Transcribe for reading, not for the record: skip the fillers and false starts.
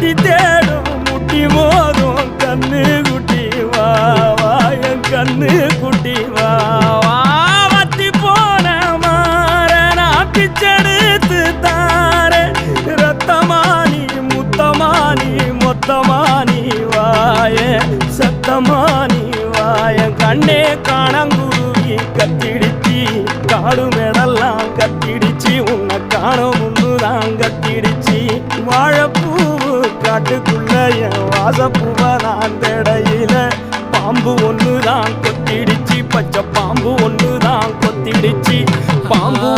முட்டி தேடும் முட்டி மோதும் கண்ணு குட்டி வா வா என் கண்ணு குட்டி வா வா வத்தி போன மாற நான் பிச்செடுத்து தார ரத்தமானி முத்தமானி மொத்தமானி வாய சத்தமானி வாய கண்ணே காணங்குருவி கத்திடுச்சி காடு மேடெல்லாம் கத்திடுச்சி உன்னை காணும் முன்னுதான் கத்திடுச்சி வாழைப்பூவு காட்டுக்குள்ள என் வாசப்பூவை நான் தேடையில பாம்பு ஒண்ணுதான் கொத்திடுச்சி பச்சை பாம்பு ஒண்ணுதான் கொத்திடுச்சி பாம்பு